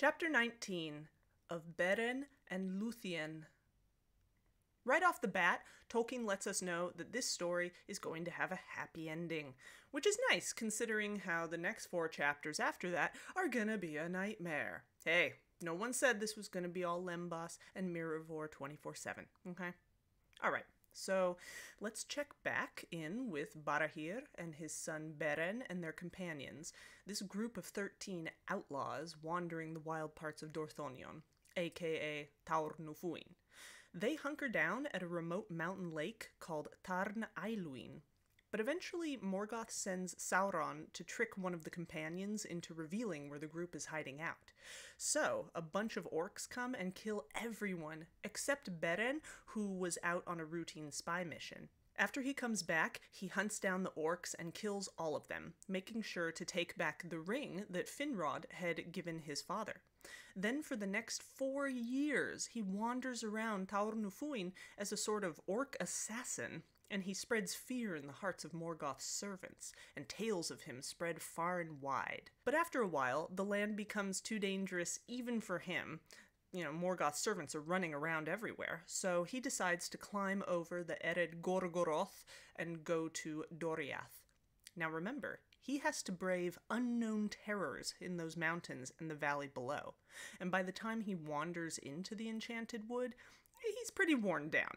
Chapter 19 of Beren and Lúthien. Right off the bat, Tolkien lets us know that this story is going to have a happy ending, which is nice considering how the next 4 chapters after that are gonna be a nightmare. Hey, no one said this was gonna be all Lembas and Mirrorvor 24/7, okay? Alright, so let's check back in with Barahir and his son Beren and their companions, this group of 13 outlaws wandering the wild parts of Dorthonion, aka Tarn Aeluin. They hunker down at a remote mountain lake called Tarn Aeluin, but eventually Morgoth sends Sauron to trick one of the companions into revealing where the group is hiding out. So, a bunch of orcs come and kill everyone except Beren, who was out on a routine spy mission. After he comes back, he hunts down the orcs and kills all of them, making sure to take back the ring that Finrod had given his father. Then for the next 4 years, he wanders around Tarn Aeluin as a sort of orc assassin, and he spreads fear in the hearts of Morgoth's servants, and tales of him spread far and wide. But after a while, the land becomes too dangerous even for him. Morgoth's servants are running around everywhere, so he decides to climb over the Ered Gorgoroth and go to Doriath. Now remember, he has to brave unknown terrors in those mountains and the valley below, and by the time he wanders into the Enchanted Wood, he's pretty worn down.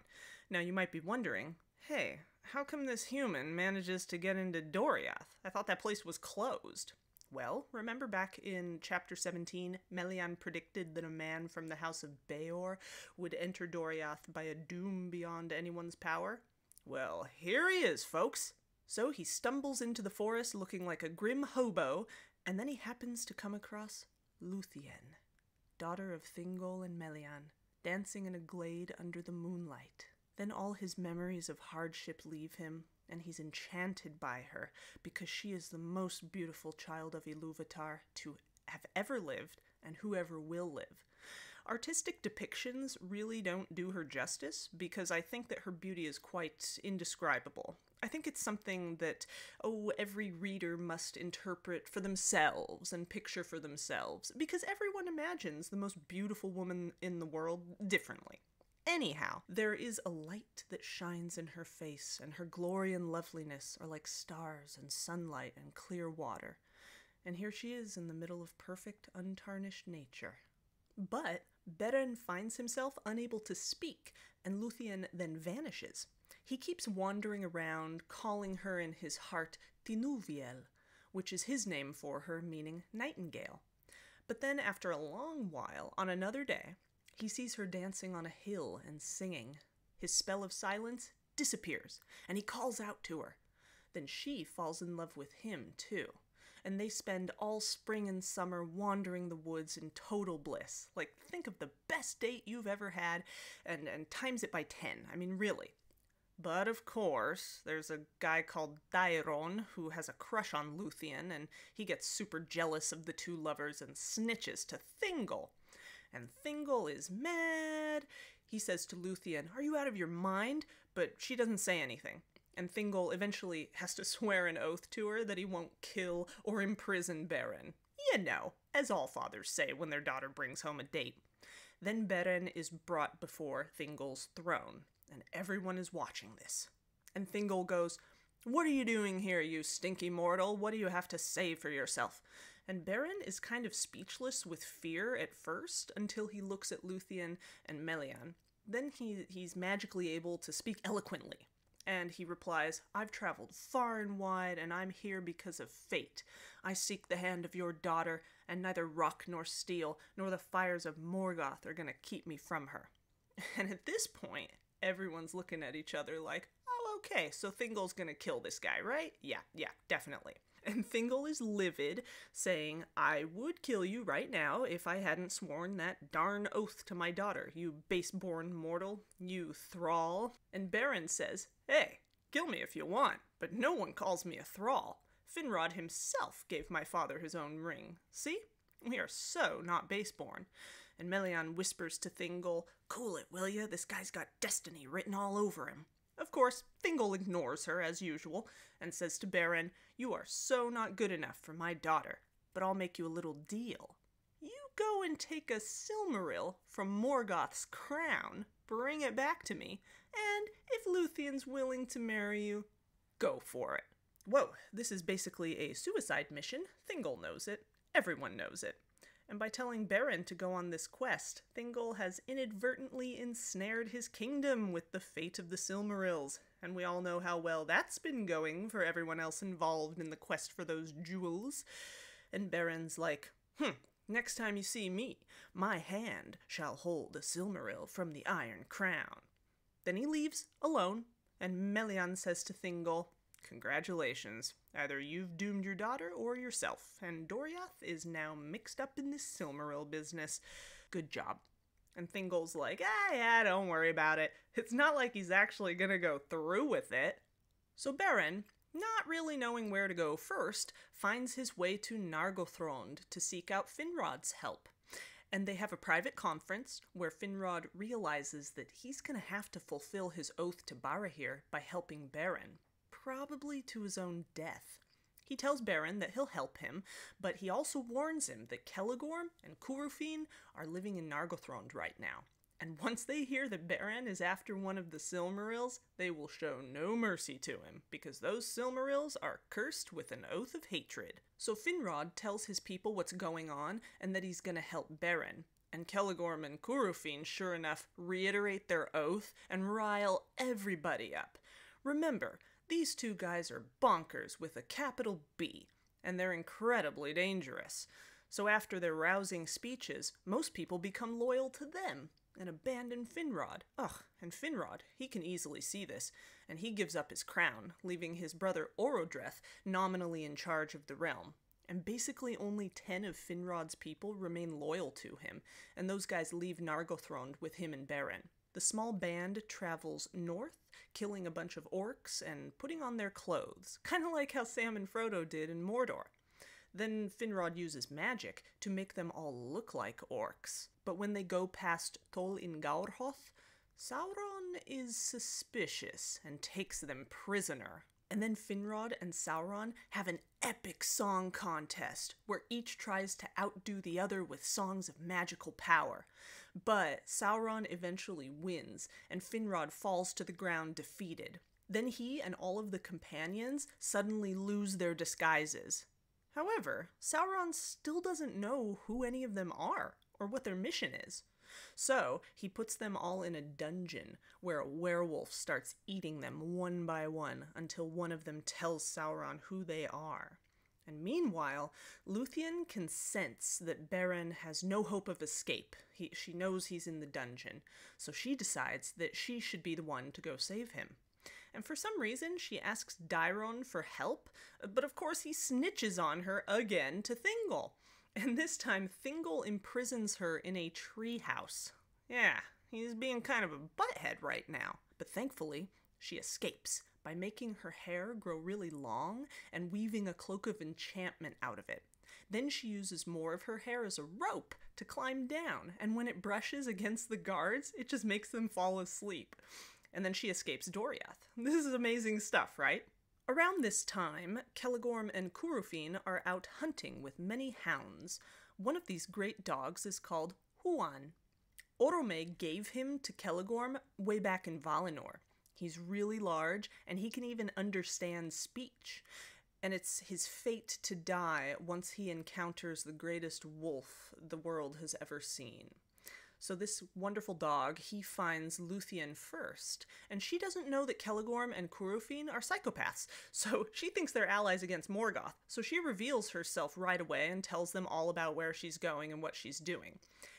Now you might be wondering, hey, how come this human manages to get into Doriath? I thought that place was closed. Well, remember back in chapter 17, Melian predicted that a man from the house of Beor would enter Doriath by a doom beyond anyone's power? Well, here he is, folks! So he stumbles into the forest looking like a grim hobo, and then he happens to come across Lúthien, daughter of Thingol and Melian, dancing in a glade under the moonlight. Then all his memories of hardship leave him, and he's enchanted by her, because she is the most beautiful child of Ilúvatar to have ever lived, and whoever will live. Artistic depictions really don't do her justice, because I think that her beauty is quite indescribable. I think it's something that, every reader must interpret for themselves and picture for themselves, because everyone imagines the most beautiful woman in the world differently. Anyhow, there is a light that shines in her face, and her glory and loveliness are like stars and sunlight and clear water. And here she is in the middle of perfect, untarnished nature. But Beren finds himself unable to speak, and Lúthien then vanishes. He keeps wandering around, calling her in his heart Tinuviel, which is his name for her, meaning nightingale. But then after a long while, on another day, he sees her dancing on a hill and singing. His spell of silence disappears, and he calls out to her. Then she falls in love with him, too, and they spend all spring and summer wandering the woods in total bliss. Like, think of the best date you've ever had, and times it by 10. I mean, really. But of course, there's a guy called Daeron who has a crush on Lúthien, and he gets super jealous of the two lovers and snitches to Thingol. And Thingol is mad. He says to Lúthien, "Are you out of your mind?" But she doesn't say anything. And Thingol eventually has to swear an oath to her that he won't kill or imprison Beren. As all fathers say when their daughter brings home a date. Then Beren is brought before Thingol's throne, and everyone is watching this. And Thingol goes, "What are you doing here, you stinky mortal? What do you have to say for yourself?" And Beren is kind of speechless with fear at first, until he looks at Lúthien and Melian. Then he's magically able to speak eloquently. And he replies, "I've traveled far and wide, and I'm here because of fate. I seek the hand of your daughter, and neither rock nor steel, nor the fires of Morgoth are going to keep me from her." And at this point, everyone's looking at each other like, okay, so Thingol's gonna kill this guy, right? Yeah, definitely. And Thingol is livid, saying, "I would kill you right now if I hadn't sworn that darn oath to my daughter, you base-born mortal, you thrall." And Beren says, "Hey, kill me if you want, but no one calls me a thrall. Finrod himself gave my father his own ring. See? We are so not base-born." And Melian whispers to Thingol, "Cool it, will ya? This guy's got destiny written all over him." Of course, Thingol ignores her, as usual, and says to Beren, "You are so not good enough for my daughter, but I'll make you a little deal. You go and take a Silmaril from Morgoth's crown, bring it back to me, and if Lúthien's willing to marry you, go for it. Whoa, this is basically a suicide mission. Thingol knows it. Everyone knows it. And by telling Beren to go on this quest, Thingol has inadvertently ensnared his kingdom with the fate of the Silmarils, and we all know how well that's been going for everyone else involved in the quest for those jewels. And Beren's like, next time you see me, my hand shall hold a Silmaril from the Iron Crown. Then he leaves, alone, and Melian says to Thingol, congratulations, either you've doomed your daughter or yourself, and Doriath is now mixed up in this Silmaril business. Good job. And Thingol's like, yeah, don't worry about it. It's not like he's actually gonna go through with it. So Beren, not really knowing where to go first, finds his way to Nargothrond to seek out Finrod's help. And they have a private conference where Finrod realizes that he's gonna have to fulfill his oath to Barahir by helping Beren, probably to his own death. He tells Beren that he'll help him, but he also warns him that Celegorm and Curufin are living in Nargothrond right now. And once they hear that Beren is after one of the Silmarils, they will show no mercy to him, because those Silmarils are cursed with an oath of hatred. So Finrod tells his people what's going on, and that he's gonna help Beren. And Celegorm and Curufin, sure enough, reiterate their oath and rile everybody up. Remember, these two guys are bonkers with a capital B, and they're incredibly dangerous. So after their rousing speeches, most people become loyal to them and abandon Finrod. And Finrod, he can easily see this, and he gives up his crown, leaving his brother Orodreth nominally in charge of the realm. And basically only 10 of Finrod's people remain loyal to him, and those guys leave Nargothrond with him and Beren. The small band travels north, killing a bunch of orcs and putting on their clothes, kind of like how Sam and Frodo did in Mordor. Then Finrod uses magic to make them all look like orcs. But when they go past Tol in Gaurhoth, Sauron is suspicious and takes them prisoner. And then Finrod and Sauron have an epic song contest, where each tries to outdo the other with songs of magical power. But Sauron eventually wins, and Finrod falls to the ground defeated. Then he and all of the companions suddenly lose their disguises. However, Sauron still doesn't know who any of them are, or what their mission is. So, he puts them all in a dungeon, where a werewolf starts eating them one by one, until one of them tells Sauron who they are. And meanwhile, Lúthien can sense that Beren has no hope of escape. She knows he's in the dungeon, so she decides that she should be the one to go save him. And for some reason, she asks Daeron for help, but of course he snitches on her again to Thingol. And this time, Thingol imprisons her in a treehouse. Yeah, he's being kind of a butthead right now. But thankfully, she escapes by making her hair grow really long and weaving a cloak of enchantment out of it. Then she uses more of her hair as a rope to climb down, and when it brushes against the guards, it just makes them fall asleep. And then she escapes Doriath. This is amazing stuff, right? Around this time, Celegorm and Curufin are out hunting with many hounds. One of these great dogs is called Huan. Orome gave him to Celegorm way back in Valinor. He's really large, and he can even understand speech. And it's his fate to die once he encounters the greatest wolf the world has ever seen. So this wonderful dog, he finds Lúthien first, and she doesn't know that Celegorm and Curufin are psychopaths, so she thinks they're allies against Morgoth, so she reveals herself right away and tells them all about where she's going and what she's doing.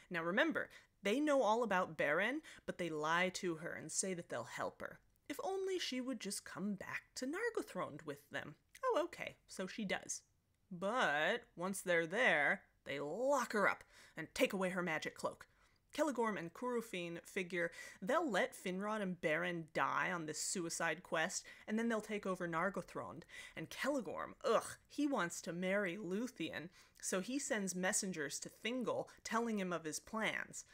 Now remember, they know all about Beren, but they lie to her and say that they'll help her. If only she would just come back to Nargothrond with them. Oh, okay, so she does. But once they're there, they lock her up and take away her magic cloak. Celegorm and Curufin figure they'll let Finrod and Beren die on this suicide quest, and then they'll take over Nargothrond. And Celegorm, he wants to marry Lúthien, so he sends messengers to Thingol telling him of his plans.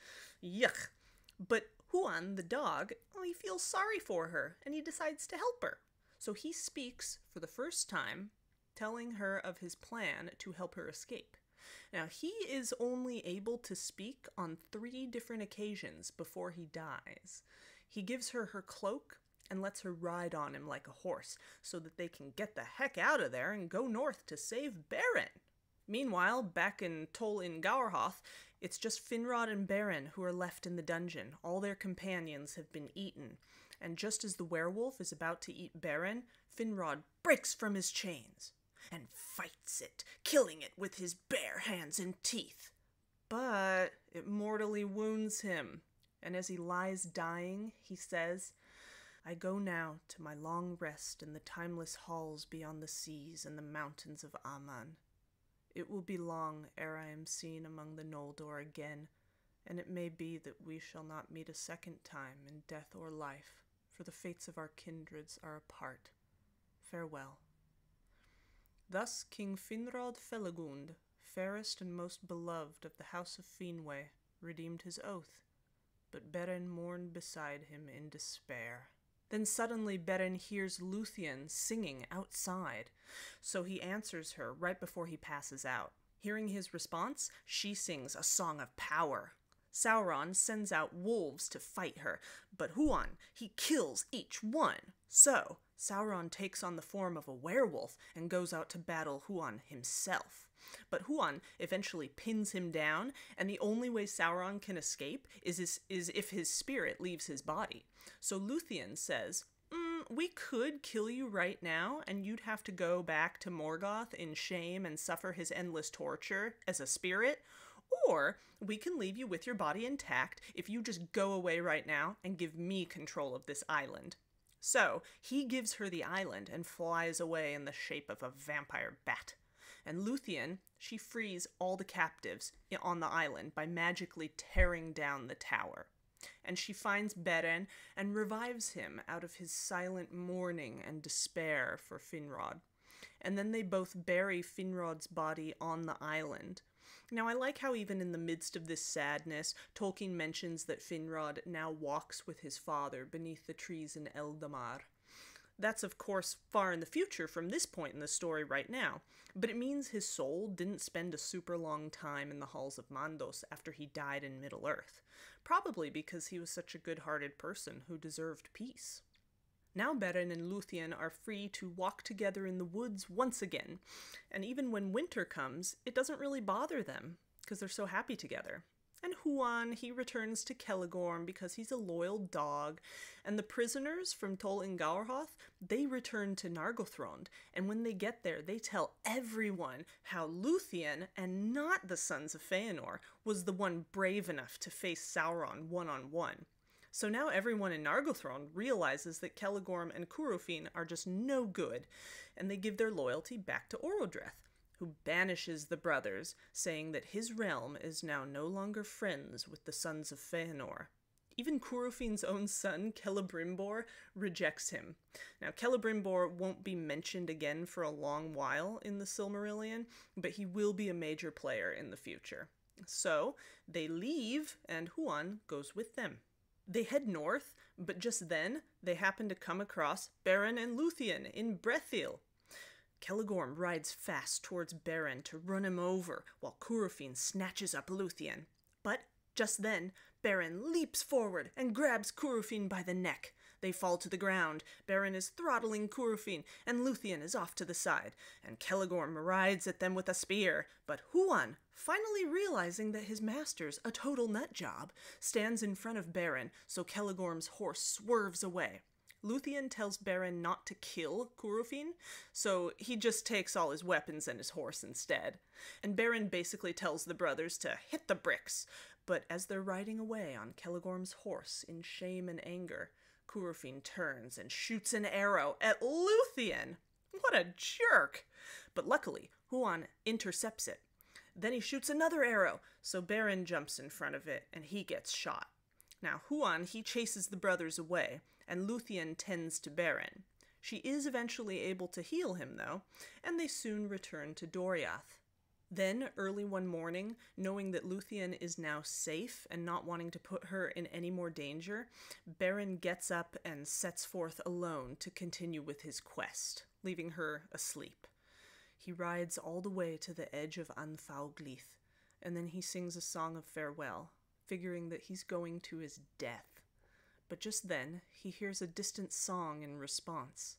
Yuck. But Huan, the dog, he feels sorry for her, and he decides to help her. So he speaks for the first time, telling her of his plan to help her escape. Now, he is only able to speak on 3 different occasions before he dies. He gives her her cloak and lets her ride on him like a horse, so that they can get the heck out of there and go north to save Beren. Meanwhile, back in Tol in Gaurhoth, it's just Finrod and Beren who are left in the dungeon. All their companions have been eaten, and just as the werewolf is about to eat Beren, Finrod breaks from his chains and fights it, killing it with his bare hands and teeth. But it mortally wounds him, and as he lies dying, he says, "I go now to my long rest in the timeless halls beyond the seas and the mountains of Aman. It will be long ere I am seen among the Noldor again, and it may be that we shall not meet a second time in death or life, for the fates of our kindreds are apart. Farewell." Thus King Finrod Felagund, fairest and most beloved of the house of Finwë, redeemed his oath, but Beren mourned beside him in despair. Then suddenly Beren hears Lúthien singing outside, so he answers her right before he passes out. Hearing his response, she sings a song of power. Sauron sends out wolves to fight her, but Huan, he kills each one. So, Sauron takes on the form of a werewolf and goes out to battle Huan himself. But Huan eventually pins him down, and the only way Sauron can escape is if his spirit leaves his body. So Lúthien says, "We could kill you right now, and you'd have to go back to Morgoth in shame and suffer his endless torture as a spirit, or we can leave you with your body intact if you just go away right now and give me control of this island." So he gives her the island and flies away in the shape of a vampire bat. And Lúthien, she frees all the captives on the island by magically tearing down the tower. And she finds Beren and revives him out of his silent mourning and despair for Finrod. And then they both bury Finrod's body on the island. Now, I like how even in the midst of this sadness, Tolkien mentions that Finrod now walks with his father beneath the trees in Eldamar. That's, of course, far in the future from this point in the story right now, but it means his soul didn't spend a super long time in the halls of Mandos after he died in Middle-earth, probably because he was such a good-hearted person who deserved peace. Now Beren and Lúthien are free to walk together in the woods once again, and even when winter comes, it doesn't really bother them, because they're so happy together. And Huan, he returns to Celegorm because he's a loyal dog, and the prisoners from Tol in Gaurhoth, they return to Nargothrond, and when they get there, they tell everyone how Lúthien, and not the Sons of Feanor, was the one brave enough to face Sauron one-on-one. So now everyone in Nargothrond realizes that Celegorm and Curufin are just no good, and they give their loyalty back to Orodreth, who banishes the brothers, saying that his realm is now no longer friends with the Sons of Feanor. Even Curufin's own son, Celebrimbor, rejects him. Now, Celebrimbor won't be mentioned again for a long while in the Silmarillion, but he will be a major player in the future. So, they leave, and Huan goes with them. They head north, but just then, they happen to come across Beren and Lúthien in Brethil. Celegorm rides fast towards Beren to run him over, while Curufin snatches up Lúthien. But just then, Beren leaps forward and grabs Curufin by the neck. They fall to the ground. Beren is throttling Curufin, and Lúthien is off to the side, and Celegorm rides at them with a spear. But Huan, finally realizing that his master's a total nutjob, stands in front of Beren, so Celegorm's horse swerves away. Lúthien tells Beren not to kill Curufin, so he just takes all his weapons and his horse instead. And Beren basically tells the brothers to hit the bricks, but as they're riding away on Celegorm's horse in shame and anger, Curufin turns and shoots an arrow at Lúthien. What a jerk! But luckily, Huan intercepts it. Then he shoots another arrow, so Beren jumps in front of it, and he gets shot. Now, Huan, he chases the brothers away, and Lúthien tends to Beren. She is eventually able to heal him, though, and they soon return to Doriath. Then, early one morning, knowing that Lúthien is now safe and not wanting to put her in any more danger, Beren gets up and sets forth alone to continue with his quest, leaving her asleep. He rides all the way to the edge of Anfauglith, and then he sings a song of farewell, figuring that he's going to his death. But just then, he hears a distant song in response.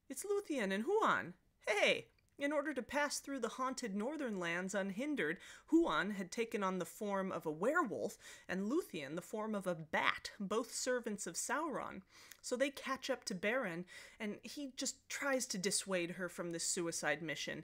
It's Lúthien and Huan! Hey! In order to pass through the haunted northern lands unhindered, Huan had taken on the form of a werewolf, and Lúthien the form of a bat, both servants of Sauron. So they catch up to Beren, and he just tries to dissuade her from this suicide mission.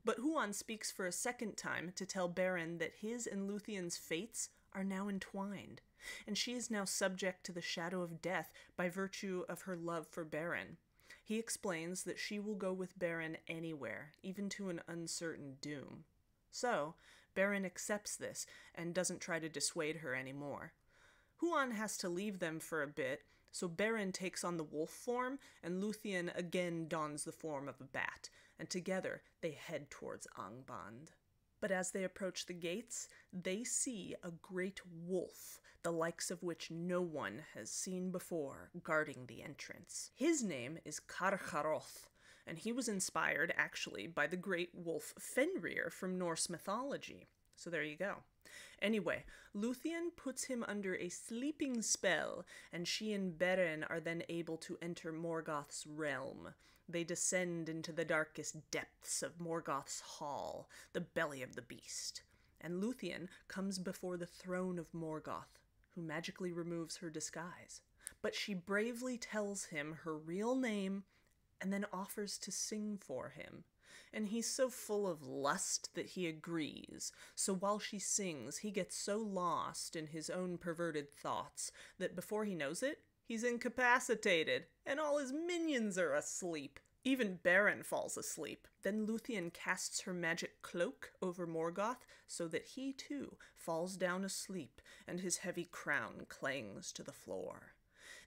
But Huan speaks for a second time to tell Beren that his and Lúthien's fates are now entwined, and she is now subject to the shadow of death by virtue of her love for Beren. He explains that she will go with Beren anywhere, even to an uncertain doom. So, Beren accepts this and doesn't try to dissuade her anymore. Huan has to leave them for a bit, so Beren takes on the wolf form, and Lúthien again dons the form of a bat, and together they head towards Angband. But as they approach the gates, they see a great wolf, the likes of which no one has seen before, guarding the entrance. His name is Karcz, and he was inspired, actually, by the great wolf Fenrir from Norse mythology. So there you go. Anyway, Lúthien puts him under a sleeping spell, and she and Beren are then able to enter Morgoth's realm. They descend into the darkest depths of Morgoth's hall, the belly of the beast. And Lúthien comes before the throne of Morgoth, who magically removes her disguise. But she bravely tells him her real name, and then offers to sing for him. And he's so full of lust that he agrees. So while she sings, he gets so lost in his own perverted thoughts that before he knows it, he's incapacitated, and all his minions are asleep. Even Beren falls asleep. Then Lúthien casts her magic cloak over Morgoth so that he too falls down asleep, and his heavy crown clangs to the floor.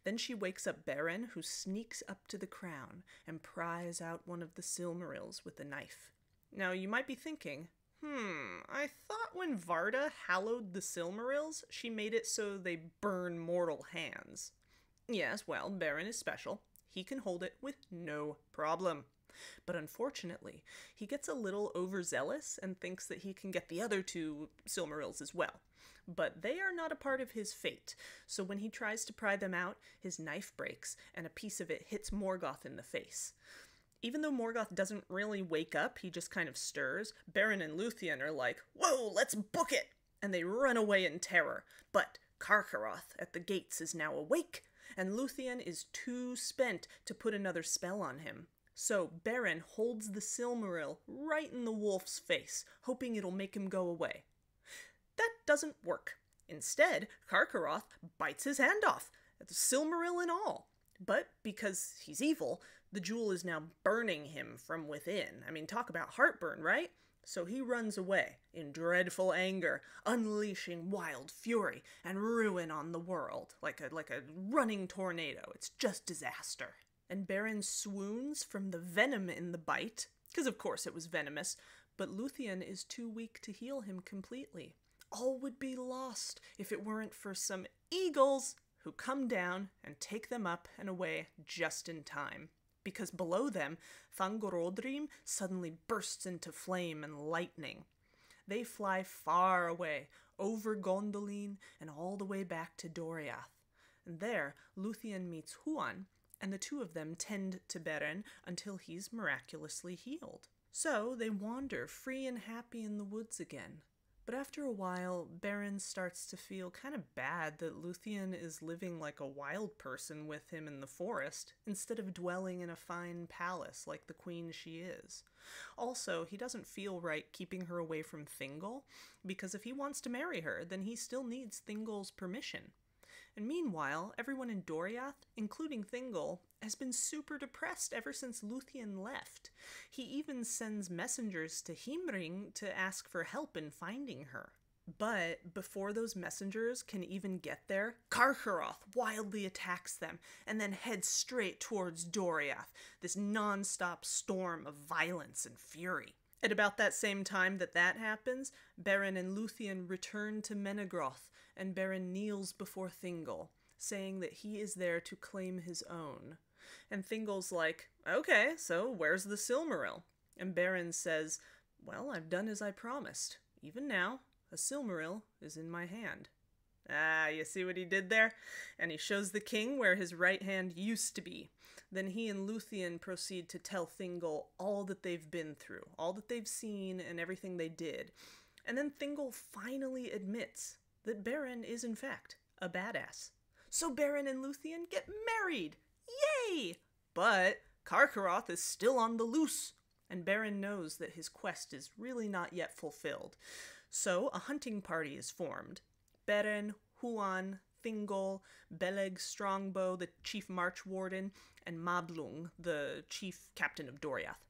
Then she wakes up Beren, who sneaks up to the crown and pries out one of the Silmarils with a knife. Now, you might be thinking, I thought when Varda hallowed the Silmarils, she made it so they burn mortal hands. Yes, well, Beren is special. He can hold it with no problem. But unfortunately, he gets a little overzealous and thinks that he can get the other two Silmarils as well. But they are not a part of his fate, so when he tries to pry them out, his knife breaks, and a piece of it hits Morgoth in the face. Even though Morgoth doesn't really wake up, he just kind of stirs, Beren and Lúthien are like, "Whoa, let's book it!" And they run away in terror. But Karcz at the gates is now awake, and Lúthien is too spent to put another spell on him. So Beren holds the Silmaril right in the wolf's face, hoping it'll make him go away. That doesn't work. Instead, Karcz bites his hand off, the Silmaril and all. But because he's evil, the jewel is now burning him from within. I mean, talk about heartburn, right? So he runs away in dreadful anger, unleashing wild fury and ruin on the world, like a running tornado. It's just disaster. And Beren swoons from the venom in the bite, because of course it was venomous, but Lúthien is too weak to heal him completely. All would be lost if it weren't for some eagles who come down and take them up and away just in time. Because below them, Thangorodrim suddenly bursts into flame and lightning. They fly far away, over Gondolin and all the way back to Doriath. And there, Lúthien meets Huan, and the two of them tend to Beren until he's miraculously healed. So they wander free and happy in the woods again. But after a while, Beren starts to feel kind of bad that Lúthien is living like a wild person with him in the forest, instead of dwelling in a fine palace like the queen she is. Also, he doesn't feel right keeping her away from Thingol, because if he wants to marry her, then he still needs Thingol's permission. And meanwhile, everyone in Doriath, including Thingol, has been super depressed ever since Lúthien left. He even sends messengers to Himring to ask for help in finding her. But before those messengers can even get there, Karcz wildly attacks them and then heads straight towards Doriath, this non-stop storm of violence and fury. At about that same time that happens, Beren and Lúthien return to Menegroth, and Beren kneels before Thingol, saying that he is there to claim his own. And Thingol's like, "Okay, so where's the Silmaril?" And Beren says, "Well, I've done as I promised. Even now, a Silmaril is in my hand." Ah, you see what he did there? And he shows the king where his right hand used to be. Then he and Luthien proceed to tell Thingol all that they've been through, all that they've seen, and everything they did. And then Thingol finally admits that Beren is in fact a badass. So Beren and Lúthien get married! Yay! But Karkaroth is still on the loose, and Beren knows that his quest is really not yet fulfilled. So a hunting party is formed. Beren, Huan, Thingol, Beleg Strongbow, the chief march warden, and Mablung, the chief captain of Doriath.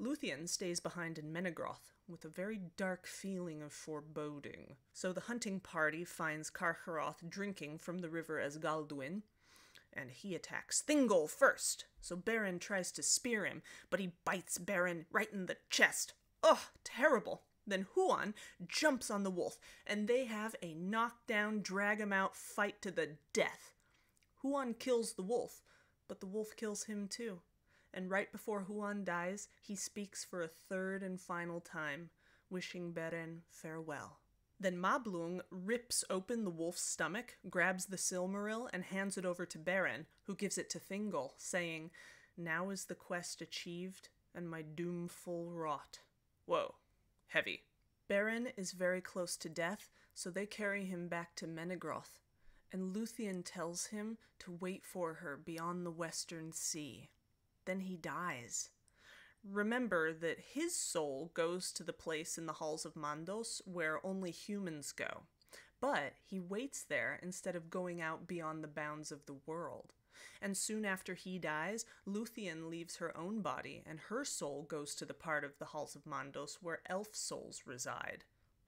Lúthien stays behind in Menegroth, with a very dark feeling of foreboding. So the hunting party finds Karkaroth drinking from the river Esgalduin, and he attacks Thingol first. So Beren tries to spear him, but he bites Beren right in the chest. Ugh, terrible. Then Huan jumps on the wolf, and they have a knockdown, drag-him-out fight to the death. Huan kills the wolf, but the wolf kills him too. And right before Huan dies, he speaks for a third and final time, wishing Beren farewell. Then Mablung rips open the wolf's stomach, grabs the Silmaril, and hands it over to Beren, who gives it to Thingol, saying, "Now is the quest achieved, and my doom full wrought." Whoa. Heavy. Beren is very close to death, so they carry him back to Menegroth, and Lúthien tells him to wait for her beyond the Western Sea. Then he dies. Remember that his soul goes to the place in the halls of Mandos where only humans go, but he waits there instead of going out beyond the bounds of the world. And soon after he dies, Lúthien leaves her own body, and her soul goes to the part of the halls of Mandos where elf souls reside.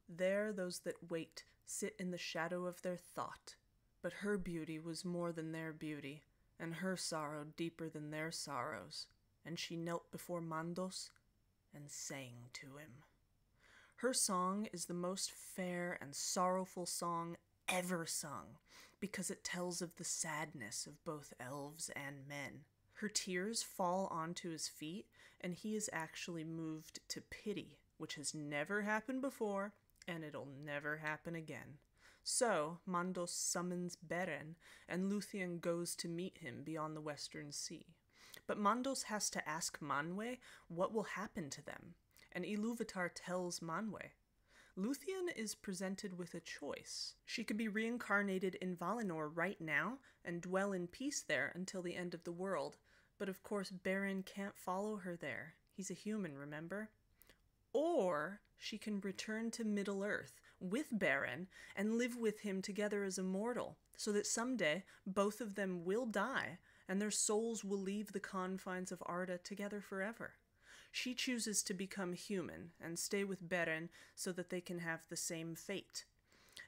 There those that wait sit in the shadow of their thought, but her beauty was more than their beauty, and her sorrow deeper than their sorrows, and she knelt before Mandos and sang to him. Her song is the most fair and sorrowful song ever sung, because it tells of the sadness of both elves and men. Her tears fall onto his feet, and he is actually moved to pity, which has never happened before, and it'll never happen again. So Mandos summons Beren, and Lúthien goes to meet him beyond the Western Sea. But Mandos has to ask Manwe what will happen to them, and Ilúvatar tells Manwe. Lúthien is presented with a choice. She could be reincarnated in Valinor right now and dwell in peace there until the end of the world, but of course Beren can't follow her there. He's a human, remember? Or she can return to Middle-earth with Beren and live with him together as a mortal, so that someday both of them will die and their souls will leave the confines of Arda together forever. She chooses to become human and stay with Beren so that they can have the same fate.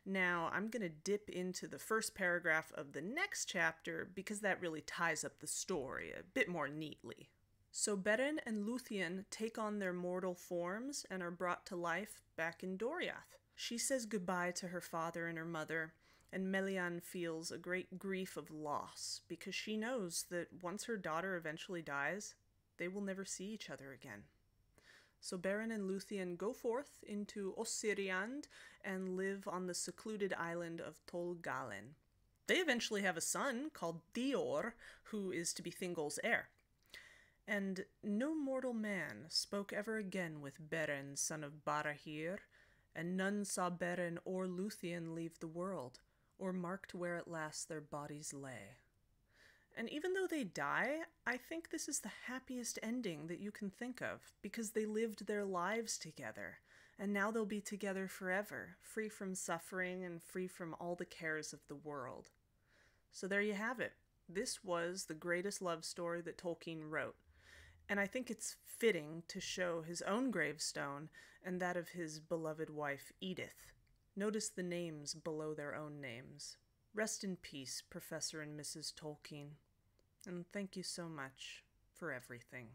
Now, I'm going to dip into the first paragraph of the next chapter because that really ties up the story a bit more neatly. So Beren and Lúthien take on their mortal forms and are brought to life back in Doriath. She says goodbye to her father and her mother, and Melian feels a great grief of loss because she knows that once her daughter eventually dies, they will never see each other again. So Beren and Lúthien go forth into Osiriand and live on the secluded island of Tol Galen. They eventually have a son called Dior, who is to be Thingol's heir. And no mortal man spoke ever again with Beren, son of Barahir, and none saw Beren or Lúthien leave the world, or marked where at last their bodies lay. And even though they die, I think this is the happiest ending that you can think of, because they lived their lives together, and now they'll be together forever, free from suffering and free from all the cares of the world. So there you have it. This was the greatest love story that Tolkien wrote, and I think it's fitting to show his own gravestone and that of his beloved wife, Edith. Notice the names below their own names. Rest in peace, Professor and Mrs. Tolkien, and thank you so much for everything.